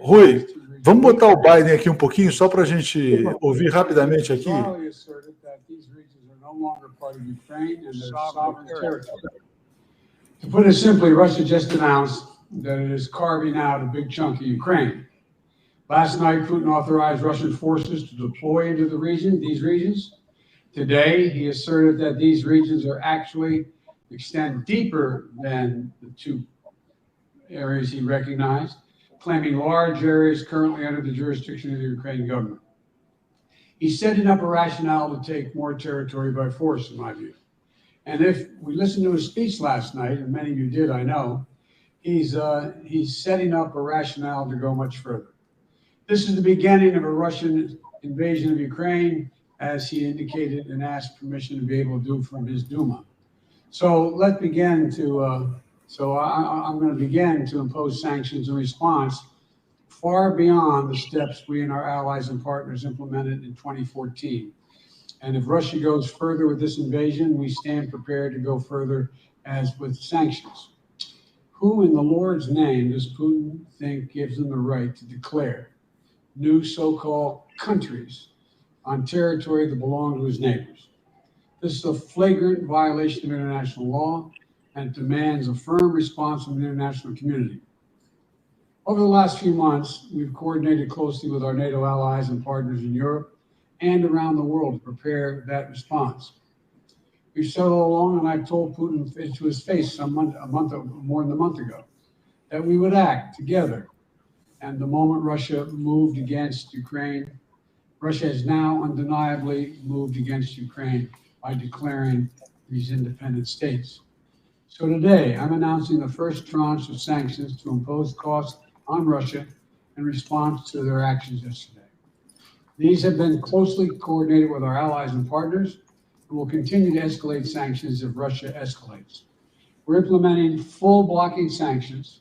Rui, vamos botar o Biden aqui um pouquinho, só para a gente ouvir rapidamente aqui. To put it simply, Russia just announced that it is carving out a big chunk of Ukraine. Last night, Putin authorized Russian forces to deploy into these regions. Today, he asserted that these regions are actually extend deeper than the two areas he recognized, claiming large areas currently under the jurisdiction of the Ukrainian government. He's setting up a rationale to take more territory by force, in my view. And if we listened to his speech last night, and many of you did, I know, he's setting up a rationale to go much further. This is the beginning of a Russian invasion of Ukraine, as he indicated and asked permission to be able to do from his Duma. So let's begin to, I'm going to begin to impose sanctions in response far beyond the steps we and our allies and partners implemented in 2014. And if Russia goes further with this invasion, we stand prepared to go further as with sanctions. Who in the Lord's name does Putin think gives him the right to declare new so-called countries on territory that belong to his neighbors? This is a flagrant violation of international law and demands a firm response from the international community. Over the last few months, we've coordinated closely with our NATO allies and partners in Europe and around the world to prepare that response. We've said all along, and I've told Putin to his face more than a month ago, that we would act together. And the moment Russia moved against Ukraine, Russia has now undeniably moved against Ukraine by declaring these independent states. So today, I'm announcing the first tranche of sanctions to impose costs on Russia in response to their actions yesterday. These have been closely coordinated with our allies and partners, and will continue to escalate sanctions if Russia escalates. We're implementing full blocking sanctions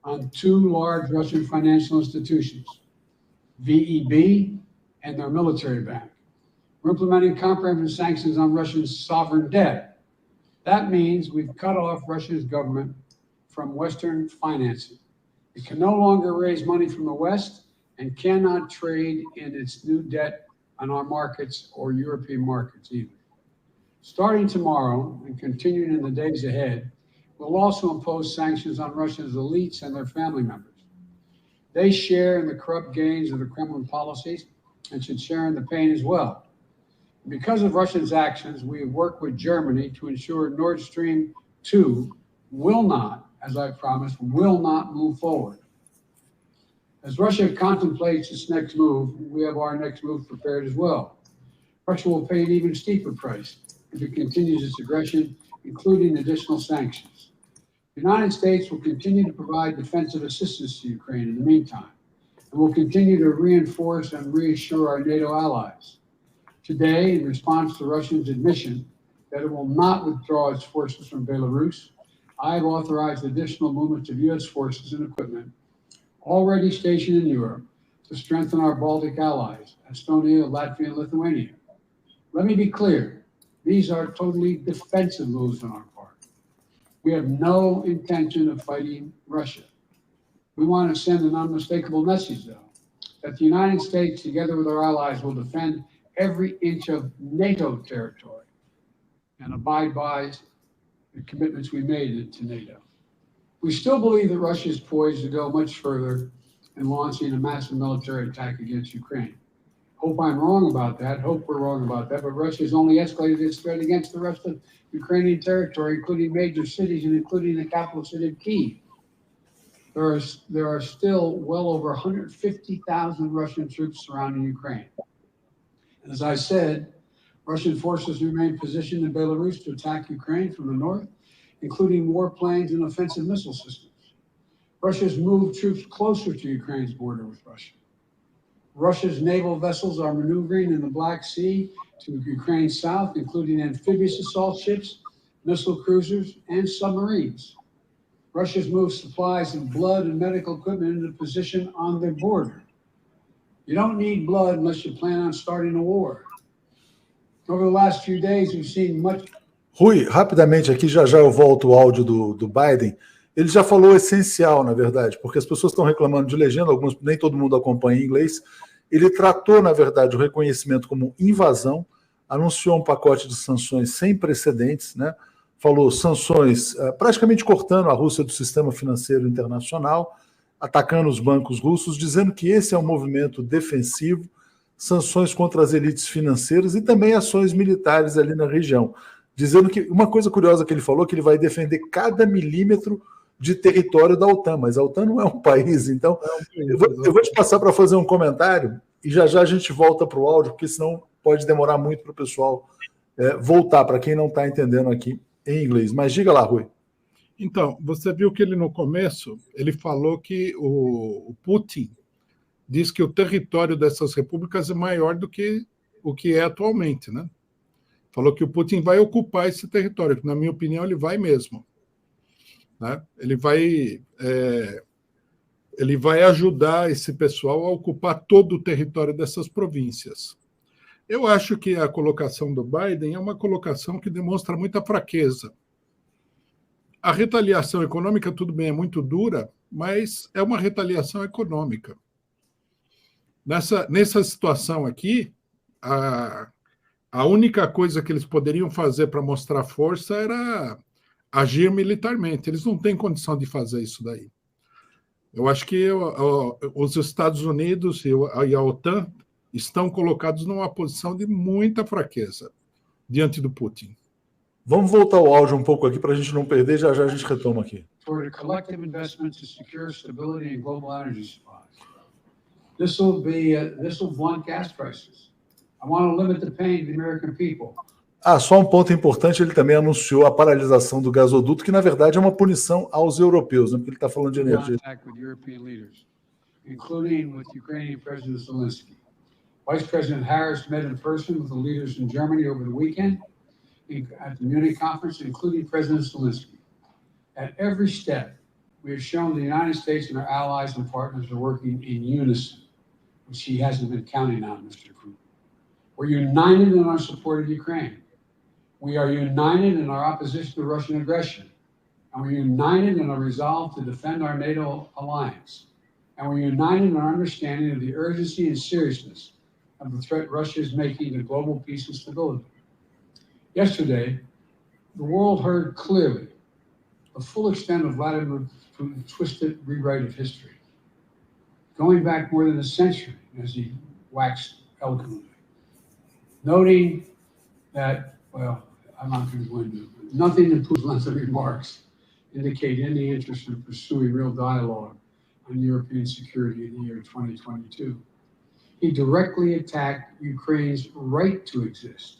on two large Russian financial institutions, VEB and their military bank. We're implementing comprehensive sanctions on Russia's sovereign debt. That means we've cut off Russia's government from Western financing. It can no longer raise money from the West and cannot trade in its new debt on our markets or European markets either. Starting tomorrow and continuing in the days ahead, we'll also impose sanctions on Russia's elites and their family members. They share in the corrupt gains of the Kremlin policies and should share in the pain as well. Because of Russia's actions, we have worked with Germany to ensure Nord Stream 2 will not, as I promised, will not move forward. As Russia contemplates its next move, we have our next move prepared as well. Russia will pay an even steeper price if it continues its aggression, including additional sanctions. The United States will continue to provide defensive assistance to Ukraine in the meantime, and will continue to reinforce and reassure our NATO allies. Today, in response to Russia's admission that it will not withdraw its forces from Belarus, I have authorized additional movements of U.S. forces and equipment already stationed in Europe to strengthen our Baltic allies, Estonia, Latvia, and Lithuania. Let me be clear, these are totally defensive moves on our part. We have no intention of fighting Russia. We want to send an unmistakable message, though, that the United States, together with our allies, will defend every inch of NATO territory and abide by the commitments we made to NATO. We still believe that Russia is poised to go much further in launching a massive military attack against Ukraine. Hope I'm wrong about that. Hope we're wrong about that. But Russia has only escalated its threat against the rest of Ukrainian territory, including major cities and including the capital city of Kyiv. There are still well over 150,000 Russian troops surrounding Ukraine. And as I said, Russian forces remain positioned in Belarus to attack Ukraine from the north, including warplanes and offensive missile systems. Russia's moved troops closer to Ukraine's border with Russia. Russia's naval vessels are maneuvering in the Black Sea to Ukraine's south, including amphibious assault ships, missile cruisers, and submarines. Russia's moved supplies of blood and medical equipment into position on their border. You don't need blood unless you plan on starting a war. Over the last few days, we've seen much. Rui, rapidamente aqui, já eu volto o áudio do Biden. ele já falou o essencial, na verdade, porque as pessoas estão reclamando de legenda, alguns, nem todo mundo acompanha em inglês. Ele tratou, na verdade, o reconhecimento como invasão, anunciou um pacote de sanções sem precedentes, né? Falou sanções praticamente cortando a Rússia do sistema financeiro internacional, atacando os bancos russos, dizendo que esse é um movimento defensivo, sanções contra as elites financeiras e também ações militares ali na região. Dizendo que, uma coisa curiosa que ele falou, que ele vai defender cada milímetro de território da OTAN, mas a OTAN não é um país, então eu vou te passar para fazer um comentário e já a gente volta para o áudio, porque senão pode demorar muito para o pessoal voltar, para quem não está entendendo aqui em inglês. Mas diga lá, Rui. Então, você viu que ele no começo, ele falou que o Putin diz que o território dessas repúblicas é maior do que o que é atualmente, né? Falou que o Putin vai ocupar esse território, que na minha opinião ele vai mesmo. Né? Ele vai ajudar esse pessoal a ocupar todo o território dessas províncias. Eu acho que a colocação do Biden é uma colocação que demonstra muita fraqueza. A retaliação econômica, tudo bem, é muito dura, mas é uma retaliação econômica. Nessa situação aqui, a única coisa que eles poderiam fazer para mostrar força era agir militarmente. Eles não têm condição de fazer isso daí. Eu acho que os Estados Unidos e a OTAN estão colocados numa posição de muita fraqueza diante do Putin. Vamos voltar ao áudio um pouco aqui para a gente não perder, já a gente retoma aqui. Toward a collective investment to secure stability in global energy supplies. This will blunt gas prices. I want to limit the pain to the American people. Só um ponto importante, ele também anunciou a paralisação do gasoduto, que na verdade é uma punição aos europeus, né? Porque ele está falando de energia. Including with Ukrainian President Zelensky. Vice President Harris met in person with the leaders in Germany over the weekend at the Munich conference, including President Zelensky. At every step, we have shown the United States and our allies and partners are working in unison, which he hasn't been counting on, Mr. Putin. We're united in our support of Ukraine. We are united in our opposition to Russian aggression. And we're united in our resolve to defend our NATO alliance. And we're united in our understanding of the urgency and seriousness of the threat Russia is making to global peace and stability. Yesterday, the world heard clearly the full extent of Vladimir Putin's twisted rewrite of history, going back more than a century, as he waxed eloquently, noting that, well, I'm not going to go into it. Nothing in Putin's remarks indicate any interest in pursuing real dialogue on European security in the year 2022. He directly attacked Ukraine's right to exist.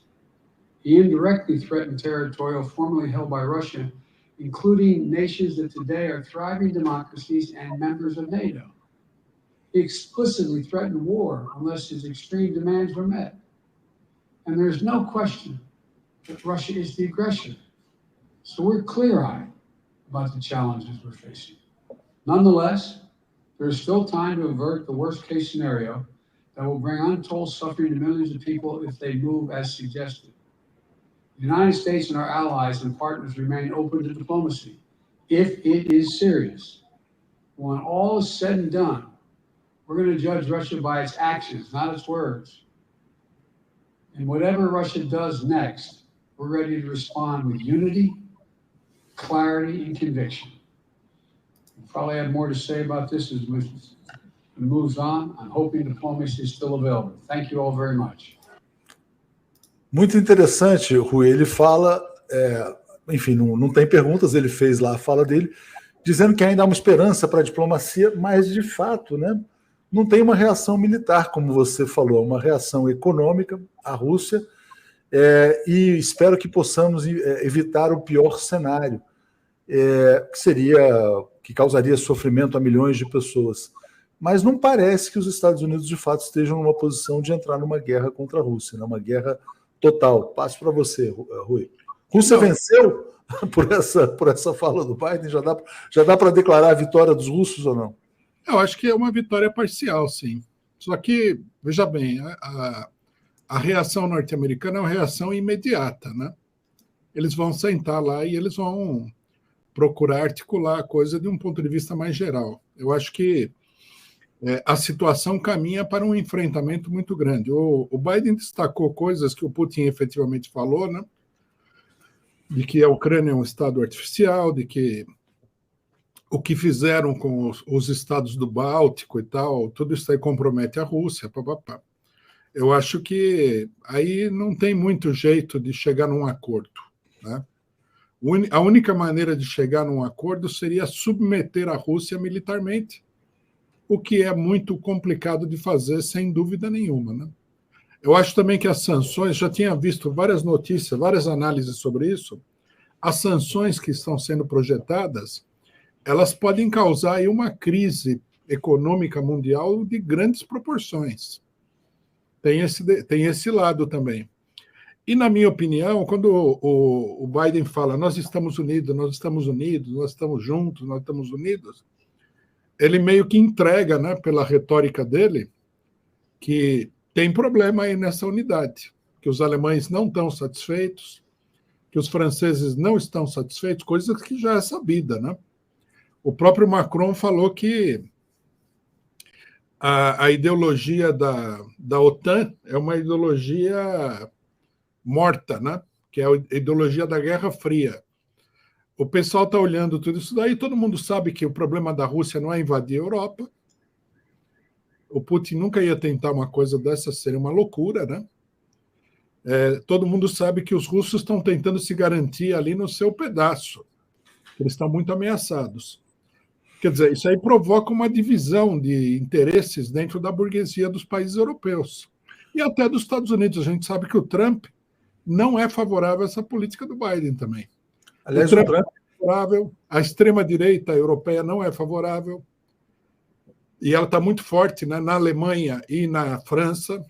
He indirectly threatened territory formerly held by Russia, including nations that today are thriving democracies and members of NATO. He explicitly threatened war unless his extreme demands were met. And there's no question that Russia is the aggressor. So we're clear-eyed about the challenges we're facing. Nonetheless, there is still time to avert the worst-case scenario that will bring untold suffering to millions of people if they move as suggested. The United States and our allies and partners remain open to diplomacy if it is serious. When all is said and done, we're going to judge Russia by its actions, not its words. And whatever Russia does next, we're ready to respond with unity, clarity, and conviction. We'll probably have more to say about this as it moves on. I'm hoping diplomacy is still available. Thank you all very much. Muito interessante, Rui. Ele fala, enfim, não tem perguntas, ele fez lá a fala dele, dizendo que ainda há uma esperança para a diplomacia, mas de fato, né, não tem uma reação militar, como você falou, uma reação econômica à Rússia, e espero que possamos evitar o pior cenário, que causaria sofrimento a milhões de pessoas. Mas não parece que os Estados Unidos, de fato, estejam numa posição de entrar numa guerra contra a Rússia, né, uma guerra total. Passo para você, Rui. Rússia venceu por essa fala do Biden? Já dá para declarar a vitória dos russos ou não? Eu acho que é uma vitória parcial, sim. Só que, veja bem, a reação norte-americana é uma reação imediata, né? Eles vão sentar lá e eles vão procurar articular a coisa de um ponto de vista mais geral. Eu acho que a situação caminha para um enfrentamento muito grande. O Biden destacou coisas que o Putin efetivamente falou, né? De que a Ucrânia é um estado artificial, de que o que fizeram com os estados do Báltico e tal, tudo isso aí compromete a Rússia, papapá. Eu acho que aí não tem muito jeito de chegar num acordo, né? A única maneira de chegar num acordo seria submeter a Rússia militarmente, o que é muito complicado de fazer, sem dúvida nenhuma, né? Eu acho também que as sanções, já tinha visto várias notícias, várias análises sobre isso, as sanções que estão sendo projetadas, elas podem causar aí uma crise econômica mundial de grandes proporções. Tem esse lado também. E, na minha opinião, quando o Biden fala nós estamos unidos, nós estamos unidos, nós estamos juntos, nós estamos unidos, ele meio que entrega, né, pela retórica dele, que tem problema aí nessa unidade, que os alemães não estão satisfeitos, que os franceses não estão satisfeitos, coisa que já é sabida, né? O próprio Macron falou que a ideologia da OTAN é uma ideologia morta, né? Que é a ideologia da Guerra Fria. O pessoal está olhando tudo isso daí, todo mundo sabe que o problema da Rússia não é invadir a Europa. O Putin nunca ia tentar uma coisa dessa, seria uma loucura, né? Todo mundo sabe que os russos estão tentando se garantir ali no seu pedaço. Eles estão muito ameaçados. Quer dizer, isso aí provoca uma divisão de interesses dentro da burguesia dos países europeus. E até dos Estados Unidos. A gente sabe que o Trump não é favorável a essa política do Biden também. Aliás, o Trump é favorável, a extrema-direita europeia não é favorável, e ela está muito forte, né, na Alemanha e na França.